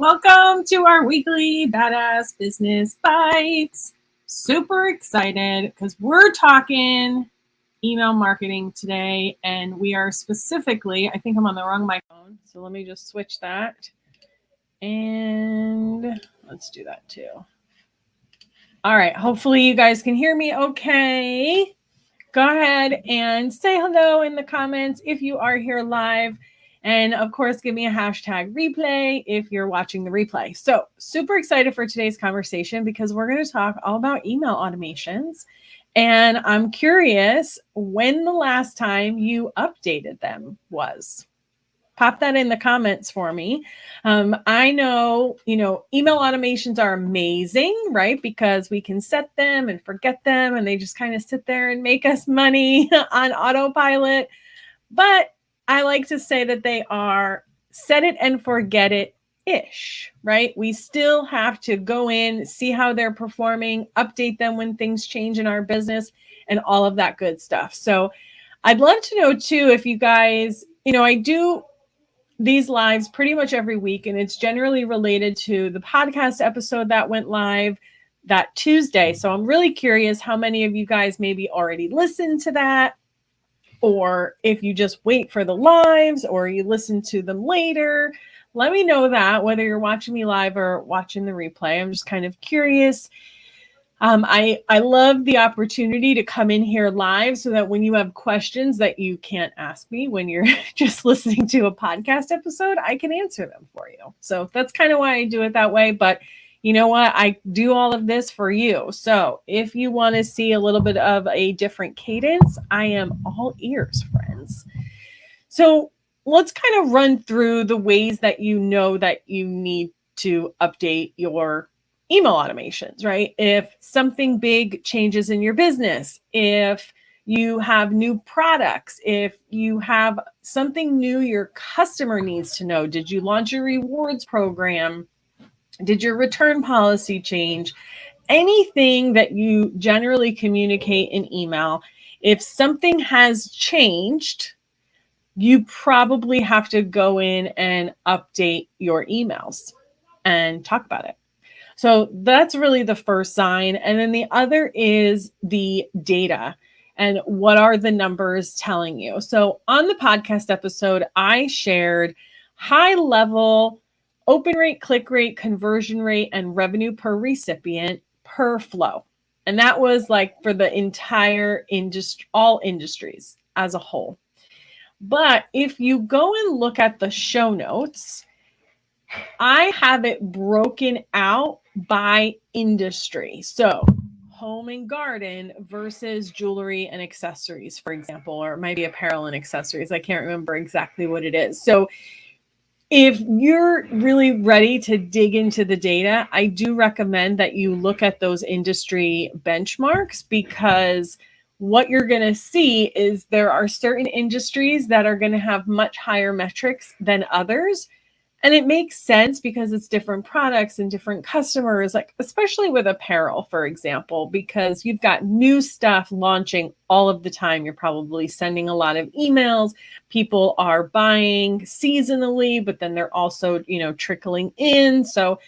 Welcome to our weekly Badass Business Bites. Super excited because we're talking email marketing today, and we are specifically, I think I'm on the wrong microphone, so let me just switch that. And let's do that too. All right, hopefully you guys can hear me okay. Go ahead and say hello in the comments if you are here live. And of course, give me a hashtag replay if you're watching the replay. So super excited for today's conversation because we're going to talk all about email automations. And I'm curious when the last time you updated them was. Pop that in the comments for me. I know, email automations are amazing, right? Because we can set them and forget them and they just kind of sit there and make us money on autopilot. But I like to say that they are set it and forget it-ish, right? We still have to go in, see how they're performing, update them when things change in our business and all of that good stuff. So I'd love to know too, if you guys, I do these lives pretty much every week, and it's generally related to the podcast episode that went live that Tuesday. So I'm really curious how many of you guys maybe already listened to that, or if you just wait for the lives or you listen to them later. Let me know that, whether you're watching me live or watching the replay. I'm just kind of curious. I love the opportunity to come in here live so that when you have questions that you can't ask me when you're just listening to a podcast episode, I can answer them for you. So that's kind of why I do it that way. But you know what? I do all of this for you. So if you want to see a little bit of a different cadence, I am all ears, friends. So let's kind of run through the ways that you know that you need to update your email automations, right? If something big changes in your business, if you have new products, if you have something new your customer needs to know, did you launch a rewards program? Did your return policy change? Anything that you generally communicate in email, if something has changed, you probably have to go in and update your emails and talk about it. So that's really the first sign. And then the other is the data and what are the numbers telling you. So on the podcast episode, I shared high level open rate, click rate, conversion rate, and revenue per recipient per flow. And that was like for the entire industry, all industries as a whole. But if you go and look at the show notes, I have it broken out by industry. So home and garden versus jewelry and accessories, for example, or it might be apparel and accessories. I can't remember exactly what it is. So if you're really ready to dig into the data, I do recommend that you look at those industry benchmarks, because what you're going to see is there are certain industries that are going to have much higher metrics than others. And it makes sense because it's different products and different customers, like especially with apparel, for example, because you've got new stuff launching all of the time. You're probably sending a lot of emails. People are buying seasonally, but then they're also, trickling in. So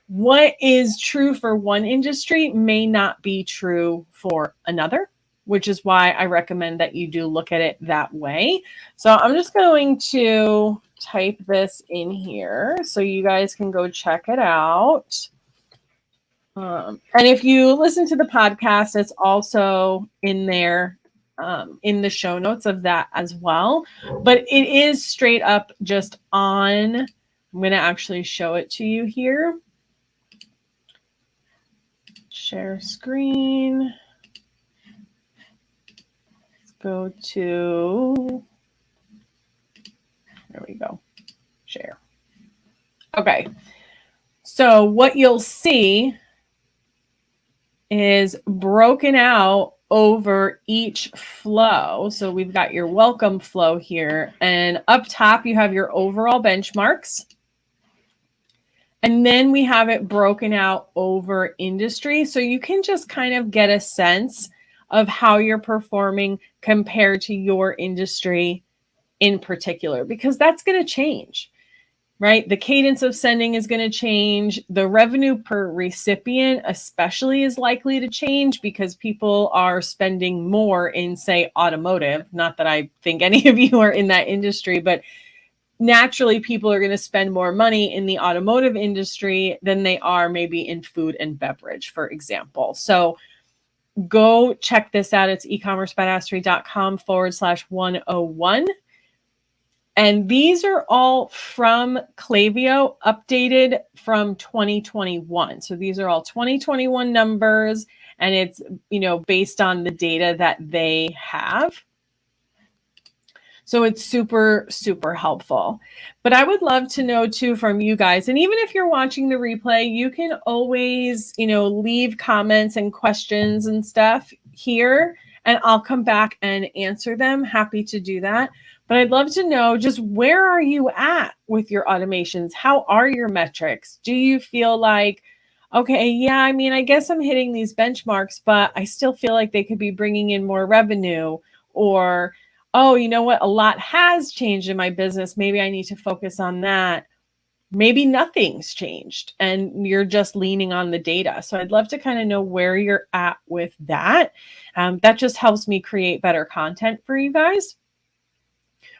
what is true for one industry may not be true for another, which is why I recommend that you do look at it that way. So I'm just going to type this in here so you guys can go check it out. And if you listen to the podcast, it's also in there in the show notes of that as well. But it is straight up just on, I'm going to actually show it to you here. Share screen. Let's go to, there we go, share. Okay, so what you'll see is broken out over each flow. So we've got your welcome flow here, and up top you have your overall benchmarks. And then we have it broken out over industry. So you can just kind of get a sense of how you're performing compared to your industry in particular, because that's going to change. right? The cadence of sending is going to change. The revenue per recipient especially is likely to change because people are spending more in, say, automotive. Not that I think any of you are in that industry, but naturally people are going to spend more money in the automotive industry than they are maybe in food and beverage, for example. So go check this out. It's ecommercebadassery.com/101. And these are all from Klaviyo, updated from 2021. So these are all 2021 numbers, and it's, based on the data that they have. So it's super, super helpful. But I would love to know too from you guys, and even if you're watching the replay, you can always, leave comments and questions and stuff here, and I'll come back and answer them. Happy to do that. But I'd love to know, just where are you at with your automations? How are your metrics? Do you feel like, okay, yeah, I guess I'm hitting these benchmarks, but I still feel like they could be bringing in more revenue? Or, oh, you know what? A lot has changed in my business. Maybe I need to focus on that. Maybe nothing's changed and you're just leaning on the data. So I'd love to kind of know where you're at with that. That just helps me create better content for you guys.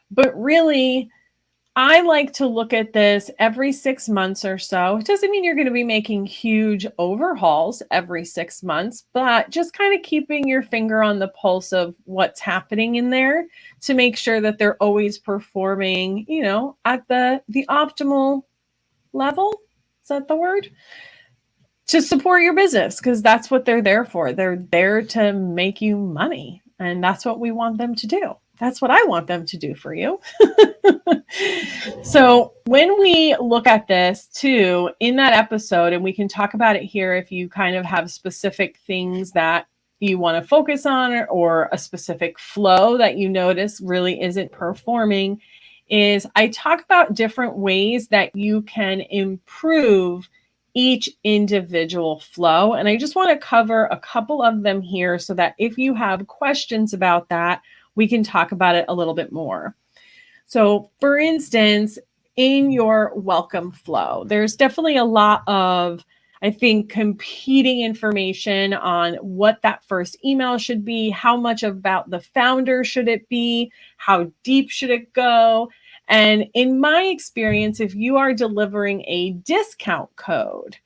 But really, I like to look at this every 6 months or so. It doesn't mean you're going to be making huge overhauls every 6 months, but just kind of keeping your finger on the pulse of what's happening in there to make sure that they're always performing, at the optimal level. Is that the word? To support your business, because that's what they're there for. They're there to make you money, and that's what we want them to do. That's what I want them to do for you. So when we look at this too, in that episode, and we can talk about it here if you kind of have specific things that you want to focus on, or a specific flow that you notice really isn't performing, is I talk about different ways that you can improve each individual flow. And I just want to cover a couple of them here so that if you have questions about that, we can talk about it a little bit more. So for instance, in your welcome flow, there's definitely a lot of, I think, competing information on what that first email should be, how much about the founder should it be, how deep should it go. And in my experience, if you are delivering a discount code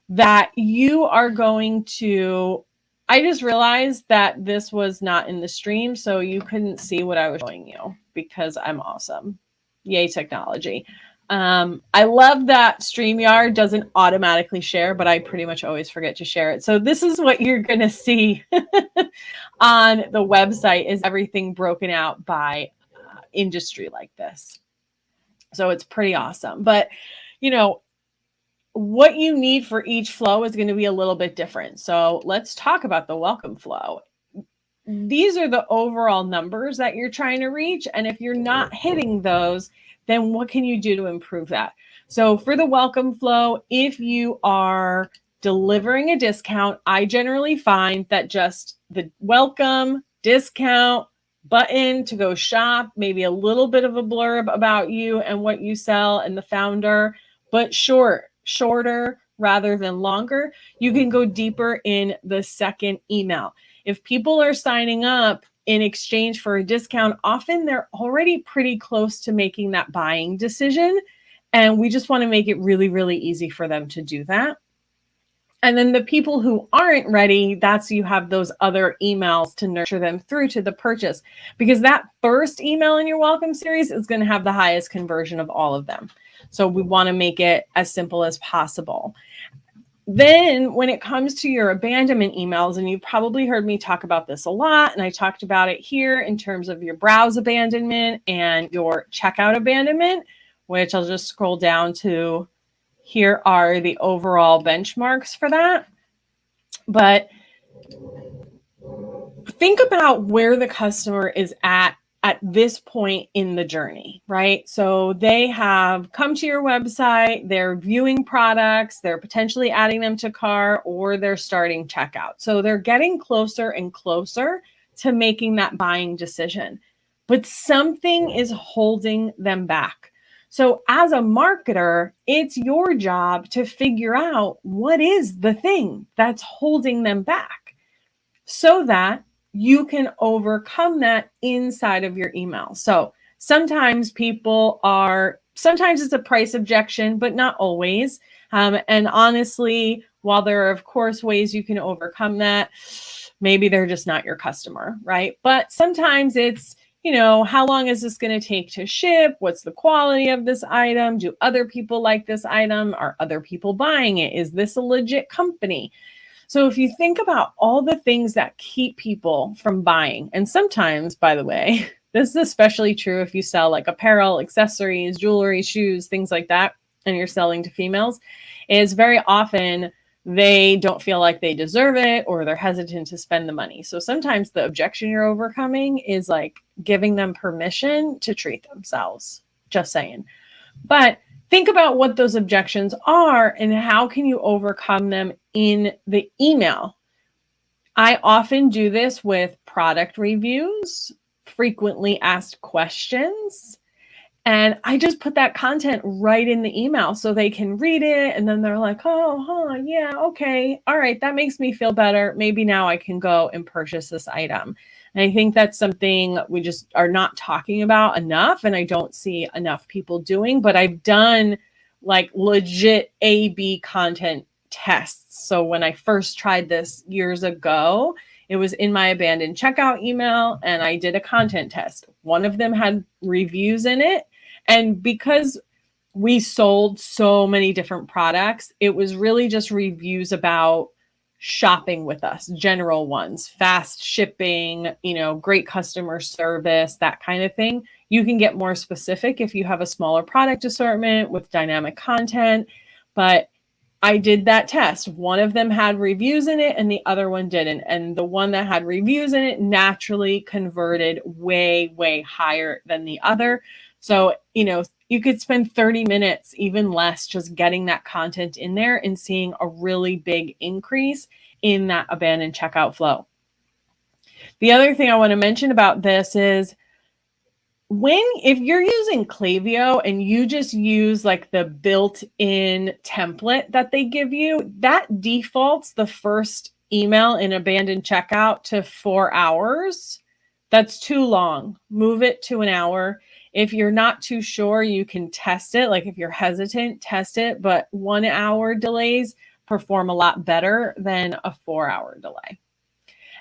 that you are going to, I just realized that this was not in the stream, so you couldn't see what I was showing you because I'm awesome. Yay, technology. I love that StreamYard doesn't automatically share, but I pretty much always forget to share it. So this is what you're going to see on the website, is everything broken out by industry like this. So it's pretty awesome. But, what you need for each flow is going to be a little bit different. So let's talk about the welcome flow. These are the overall numbers that you're trying to reach. And if you're not hitting those, then what can you do to improve that? So for the welcome flow, if you are delivering a discount, I generally find that just the welcome, discount, button to go shop, maybe a little bit of a blurb about you and what you sell and the founder, but shorter rather than longer. You can go deeper in the second email. If people are signing up in exchange for a discount, often they're already pretty close to making that buying decision. And we just want to make it really, really easy for them to do that. And then the people who aren't ready, you have those other emails to nurture them through to the purchase, because that first email in your welcome series is going to have the highest conversion of all of them. So we want to make it as simple as possible. Then when it comes to your abandonment emails, and you've probably heard me talk about this a lot, and I talked about it here in terms of your browse abandonment and your checkout abandonment, which I'll just scroll down to. Here are the overall benchmarks for that. But think about where the customer is at this point in the journey, right? So they have come to your website, they're viewing products, they're potentially adding them to cart, or they're starting checkout. So they're getting closer and closer to making that buying decision, but something is holding them back. So as a marketer, it's your job to figure out what is the thing that's holding them back so that you can overcome that inside of your email. So sometimes sometimes it's a price objection, but not always. And honestly, while there are, of course, ways you can overcome that, maybe they're just not your customer, right? But sometimes it's, how long is this going to take to ship? What's the quality of this item? Do other people like this item? Are other people buying it? Is this a legit company? So if you think about all the things that keep people from buying, and sometimes, by the way, this is especially true if you sell like apparel, accessories, jewelry, shoes, things like that, and you're selling to females, is very often they don't feel like they deserve it or they're hesitant to spend the money. So sometimes the objection you're overcoming is like giving them permission to treat themselves. Just saying. But think about what those objections are and how can you overcome them in the email. I often do this with product reviews, frequently asked questions, and I just put that content right in the email so they can read it. And then they're like, yeah, okay. All right. That makes me feel better. Maybe now I can go and purchase this item. And I think that's something we just are not talking about enough. And I don't see enough people doing, but I've done like legit A/B content tests. So when I first tried this years ago, it was in my abandoned checkout email and I did a content test. One of them had reviews in it. And because we sold so many different products, it was really just reviews about shopping with us, general ones, fast shipping, great customer service, that kind of thing. You can get more specific if you have a smaller product assortment with dynamic content, but I did that test. One of them had reviews in it and the other one didn't. And the one that had reviews in it naturally converted way, way higher than the other. So, you could spend 30 minutes, even less, just getting that content in there and seeing a really big increase in that abandoned checkout flow. The other thing I want to mention about this is if you're using Klaviyo and you just use like the built-in template that they give you, that defaults the first email in abandoned checkout to 4 hours. That's too long. Move it to an hour. If you're not too sure, you can test it. Like if you're hesitant, test it. But 1 hour delays perform a lot better than a 4-hour delay.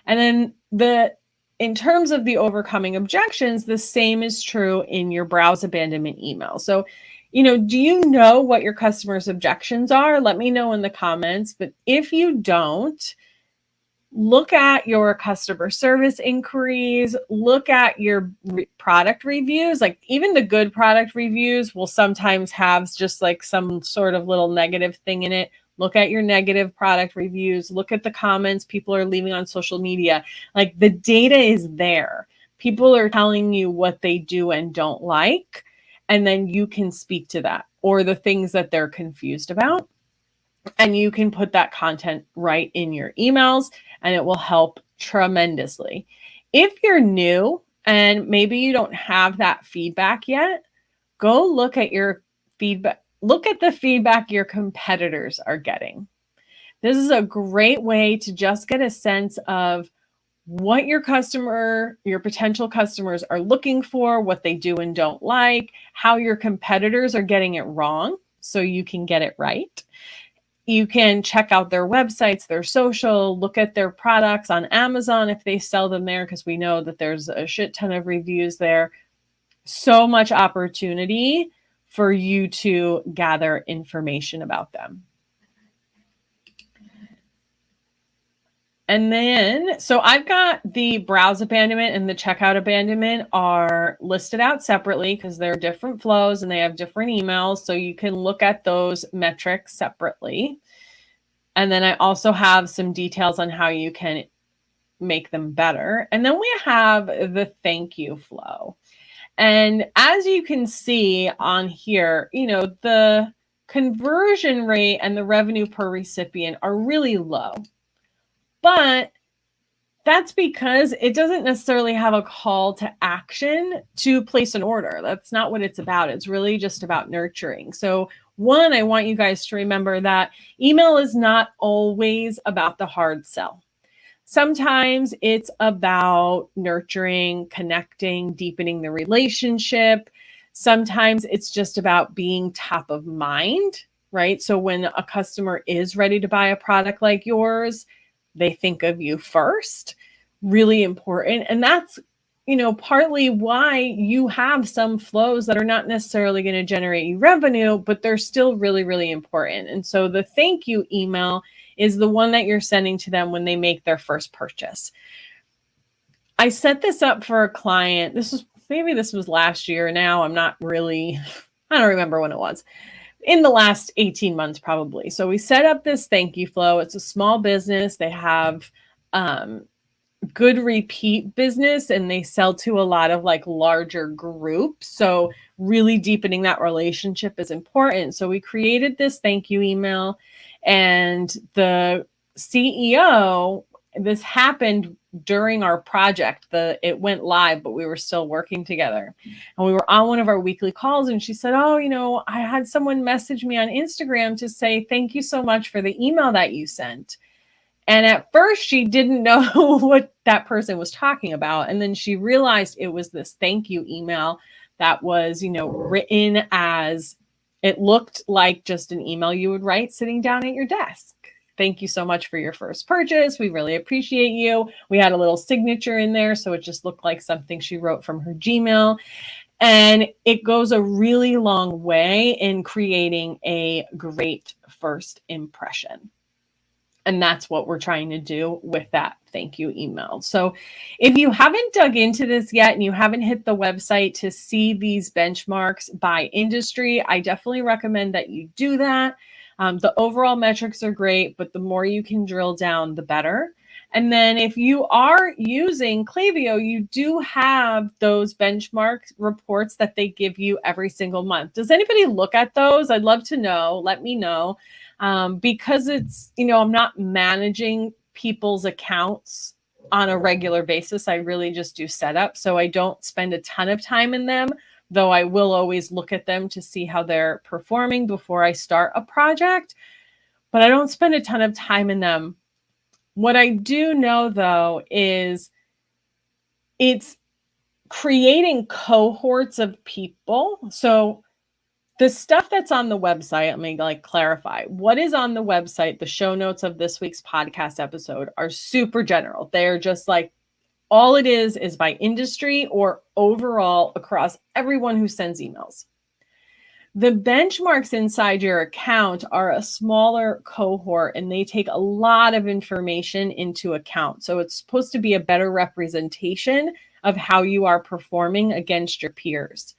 And then in terms of the overcoming objections, the same is true in your browse abandonment email. So, do you know what your customers' objections are? Let me know in the comments. But if you don't, look at your customer service inquiries, look at your product reviews. Like even the good product reviews will sometimes have just like some sort of little negative thing in it. Look at your negative product reviews. Look at the comments people are leaving on social media. Like the data is there. People are telling you what they do and don't like. And then you can speak to that or the things that they're confused about. And you can put that content right in your emails and it will help tremendously. If you're new and maybe you don't have that feedback yet, go look at your feedback. Look at the feedback your competitors are getting. This is a great way to just get a sense of what your potential customers are looking for, what they do and don't like, how your competitors are getting it wrong so you can get it right. You can check out their websites, their social, look at their products on Amazon if they sell them there, because we know that there's a shit ton of reviews there. So much opportunity for you to gather information about them. And then, so I've got the browse abandonment and the checkout abandonment are listed out separately because they're different flows and they have different emails. So you can look at those metrics separately. And then I also have some details on how you can make them better. And then we have the thank you flow. And as you can see on here, the conversion rate and the revenue per recipient are really low. But That's because it doesn't necessarily have a call to action to place an order. That's not what it's about. It's really just about nurturing. So, one, I want you guys to remember that email is not always about the hard sell. Sometimes it's about nurturing, connecting, deepening the relationship. Sometimes it's just about being top of mind, right? So when a customer is ready to buy a product like yours, they think of you first. Really important. And that's, partly why you have some flows that are not necessarily going to generate you revenue, but they're still really, really important. And so the thank you email is the one that you're sending to them when they make their first purchase. I set this up for a client. This was last year now. I don't remember when it was. In the last 18 months, probably. So we set up this thank you flow. It's a small business. They have good repeat business and they sell to a lot of like larger groups. So really deepening that relationship is important. So we created this thank you email, and the CEO, this happened during our project. It went live, but we were still working together. And we were on one of our weekly calls, and she said, "Oh, I had someone message me on Instagram to say, thank you so much for the email that you sent." And at first, she didn't know what that person was talking about. And then she realized it was this thank you email that was, written as, it looked like just an email you would write sitting down at your desk. Thank you so much for your first purchase. We really appreciate you. We had a little signature in there, so it just looked like something she wrote from her Gmail. And it goes a really long way in creating a great first impression. And that's what we're trying to do with that thank you email. So if you haven't dug into this yet and you haven't hit the website to see these benchmarks by industry, I definitely recommend that you do that. The overall metrics are great, but the more you can drill down, the better. And then if you are using Klaviyo, you do have those benchmark reports that they give you every single month. Does anybody look at those? I'd love to know. Let me know. Because it's, I'm not managing people's accounts on a regular basis. I really just do setup. So I don't spend a ton of time in them, though I will always look at them to see how they're performing before I start a project. But I don't spend a ton of time in them. What I do know, though, is it's creating cohorts of people. So the stuff that's on the website, let me clarify. What is on the website, the show notes of this week's podcast episode are super general. They're just like, all it is by industry or overall across everyone who sends emails. The benchmarks inside your account are a smaller cohort, and they take a lot of information into account. So it's supposed to be a better representation of how you are performing against your peers.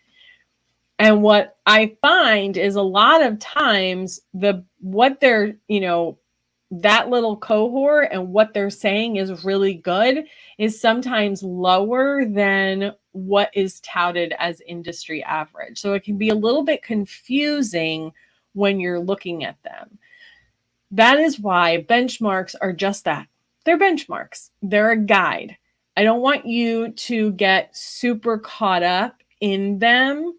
And what I find is a lot of times what they're, that little cohort and what they're saying is really good is sometimes lower than what is touted as industry average. So it can be a little bit confusing when you're looking at them. That is why benchmarks are just that. They're benchmarks. They're a guide. I don't want you to get super caught up in them.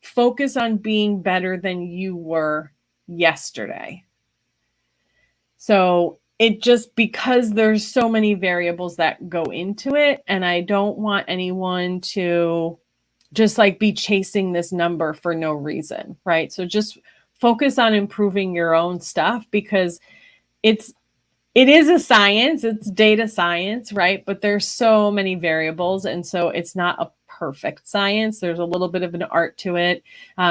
Focus on being better than you were yesterday. So it just, because there's so many variables that go into it, and I don't want anyone to just be chasing this number for no reason, right? So just focus on improving your own stuff, because it is a science, it's data science, right? But there's so many variables, and so it's not a perfect science. There's a little bit of an art to it.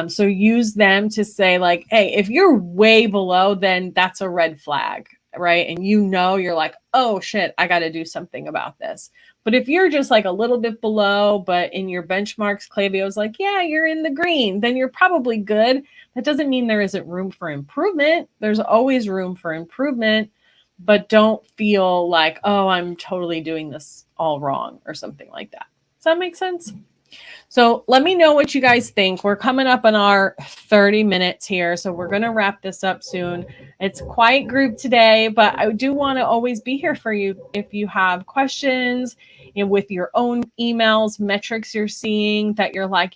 So use them to say hey, if you're way below, then that's a red flag, right? And you're like, oh shit, I got to do something about this. But if you're just a little bit below, but in your benchmarks, Klaviyo's yeah, you're in the green, then you're probably good. That doesn't mean there isn't room for improvement. There's always room for improvement, but don't feel oh, I'm totally doing this all wrong or something like that. Does that make sense? So let me know what you guys think. We're coming up on our 30 minutes here, so we're going to wrap this up soon. It's quiet group today, but I do want to always be here for you if you have questions, with your own emails, metrics you're seeing that you're like,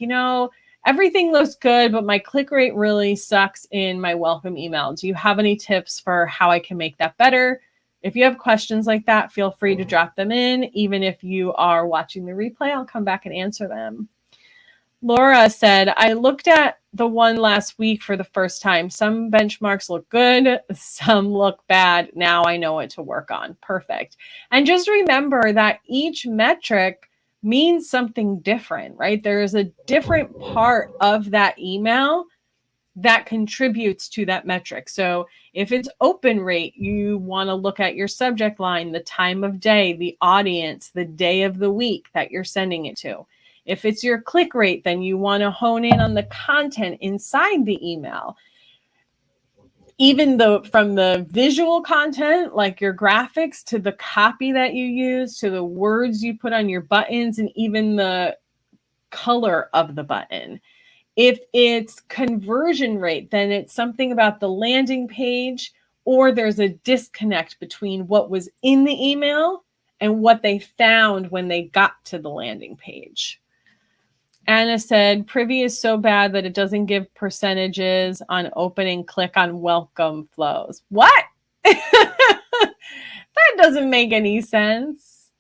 everything looks good, but my click rate really sucks in my welcome email. Do you have any tips for how I can make that better? If you have questions like that, feel free to drop them in. Even if you are watching the replay, I'll come back and answer them. Laura said, I looked at the one last week for the first time. Some benchmarks look good, some look bad. Now I know what to work on. Perfect. And just remember that each metric means something different, right? There is a different part of that email that contributes to that metric. So if it's open rate, you want to look at your subject line, the time of day, the audience, the day of the week that you're sending it to. If it's your click rate, then you want to hone in on the content inside the email. Even from the visual content, like your graphics, to the copy that you use, to the words you put on your buttons, and even the color of the button. If it's conversion rate, then it's something about the landing page, or there's a disconnect between what was in the email and what they found when they got to the landing page. Anna said, Privy is so bad that it doesn't give percentages on opening click on welcome flows. What? That doesn't make any sense.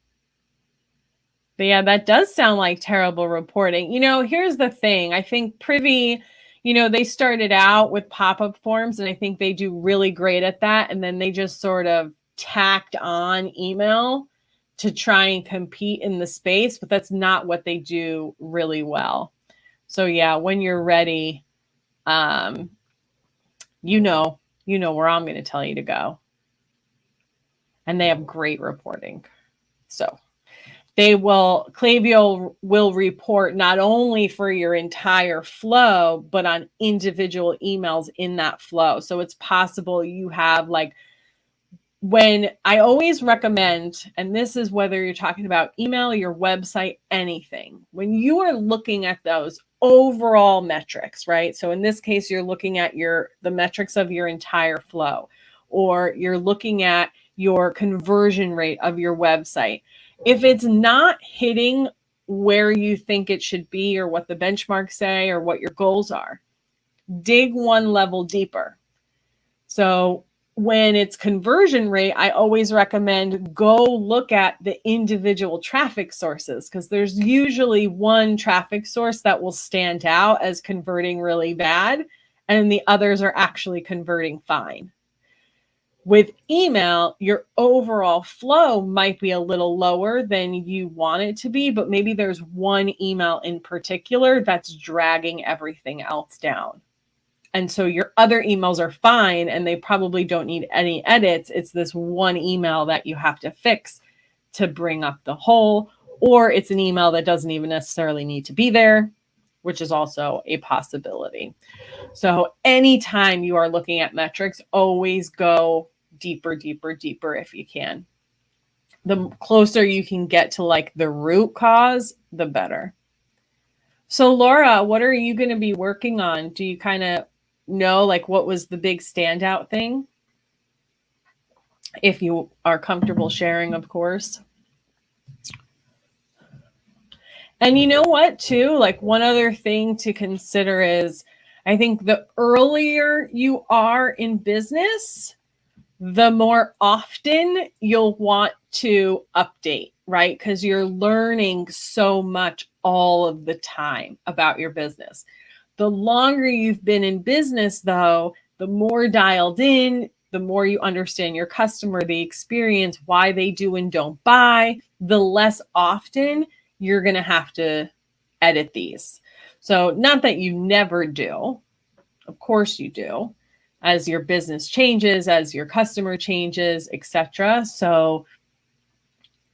But yeah, that does sound like terrible reporting. Here's the thing. I think Privy, they started out with pop-up forms, and I think they do really great at that. And then they just sort of tacked on email to try and compete in the space, but that's not what they do really well. So yeah, when you're ready, you know where I'm going to tell you to go. And they have great reporting. So Klaviyo will report not only for your entire flow, but on individual emails in that flow. So it's possible you have when I always recommend, and this is whether you're talking about email, your website, anything, when you are looking at those overall metrics, right? So in this case, you're looking at the metrics of your entire flow, or you're looking at your conversion rate of your website. If it's not hitting where you think it should be, or what the benchmarks say, or what your goals are, dig one level deeper. So when it's conversion rate, I always recommend go look at the individual traffic sources, because there's usually one traffic source that will stand out as converting really bad, and the others are actually converting fine. With email, your overall flow might be a little lower than you want it to be, but maybe there's one email in particular that's dragging everything else down. And so your other emails are fine, and they probably don't need any edits. It's this one email that you have to fix to bring up the whole, or it's an email that doesn't even necessarily need to be there, which is also a possibility. So anytime you are looking at metrics, always go deeper, deeper, deeper if you can. The closer you can get to the root cause, the better. So Laura, what are you going to be working on? Do you kind of know what was the big standout thing? If you are comfortable sharing, of course. And you know what, too? One other thing to consider is, I think the earlier you are in business, the more often you'll want to update, right? Because you're learning so much all of the time about your business. The longer you've been in business, though, the more dialed in, the more you understand your customer, the experience, why they do and don't buy, the less often you're going to have to edit these. So not that you never do. Of course you do, as your business changes, as your customer changes, etc. So,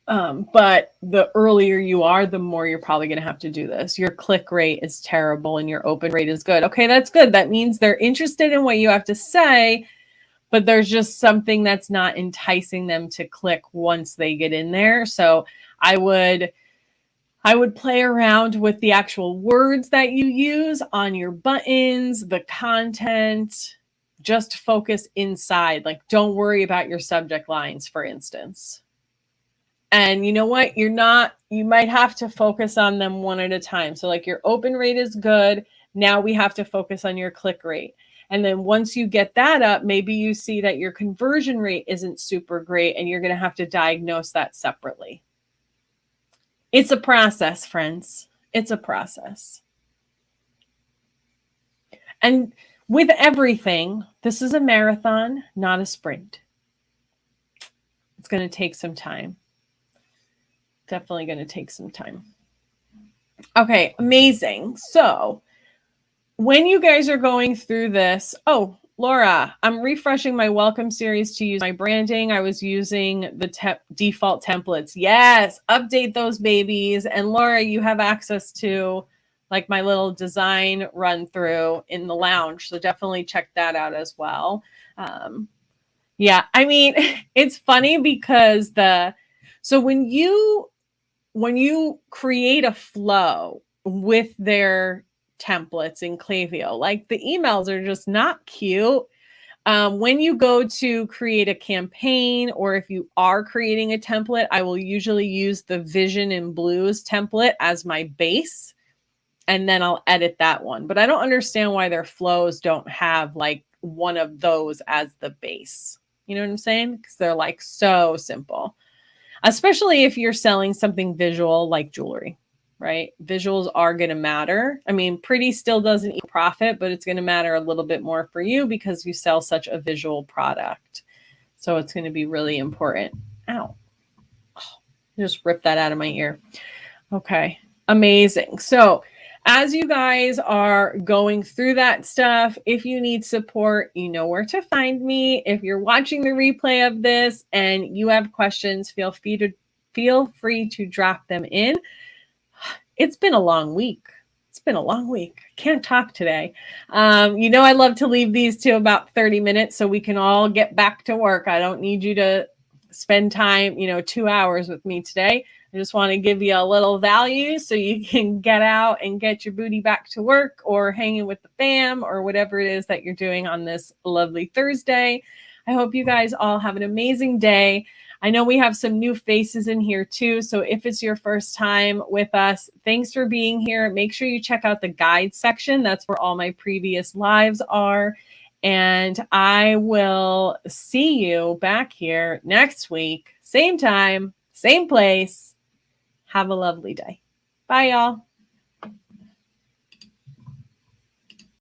but the earlier you are, the more you're probably going to have to do this. Your click rate is terrible and your open rate is good. Okay, that's good. That means they're interested in what you have to say, but there's just something that's not enticing them to click once they get in there. So I would I would play around with the actual words that you use on your buttons, the content. Just focus inside. Like, don't worry about your subject lines, for instance. And you know what? You might have to focus on them one at a time. So like your open rate is good. Now we have to focus on your click rate. And then once you get that up, maybe you see that your conversion rate isn't super great and you're going to have to diagnose that separately. It's a process, friends. It's a process. And with everything, this is a marathon, not a sprint. It's going to take some time. Definitely going to take some time. Okay, amazing. So when you guys are going through this, oh, Laura, I'm refreshing my welcome series to use my branding. I was using the default templates. Yes, update those babies. And Laura, you have access to like my little design run through in the lounge. So definitely check that out as well. Yeah, I mean, it's funny because so when you create a flow with their templates in Klaviyo, like the emails are just not cute. When you go to create a campaign, or if you are creating a template, I will usually use the Vision and Blues template as my base, and then I'll edit that one. But I don't understand why their flows don't have like one of those as the base. You know what I'm saying? Because they're like so simple. Especially if you're selling something visual like jewelry, right? Visuals are going to matter. I mean, pretty still doesn't equal profit, but it's going to matter a little bit more for you because you sell such a visual product. So it's going to be really important. Ow. Oh, just ripped that out of my ear. Okay. Amazing. So as you guys are going through that stuff, if you need support, you know where to find me. If you're watching the replay of this and you have questions, feel free to drop them in. It's been a long week. I can't talk today. I love to leave these to about 30 minutes so we can all get back to work. I don't need you to spend time, 2 hours with me today. I just want to give you a little value so you can get out and get your booty back to work or hanging with the fam or whatever it is that you're doing on this lovely Thursday. I hope you guys all have an amazing day. I know we have some new faces in here too. So if it's your first time with us, thanks for being here. Make sure you check out the guide section. That's where all my previous lives are. And I will see you back here next week. Same time, same place. Have a lovely day. Bye, y'all.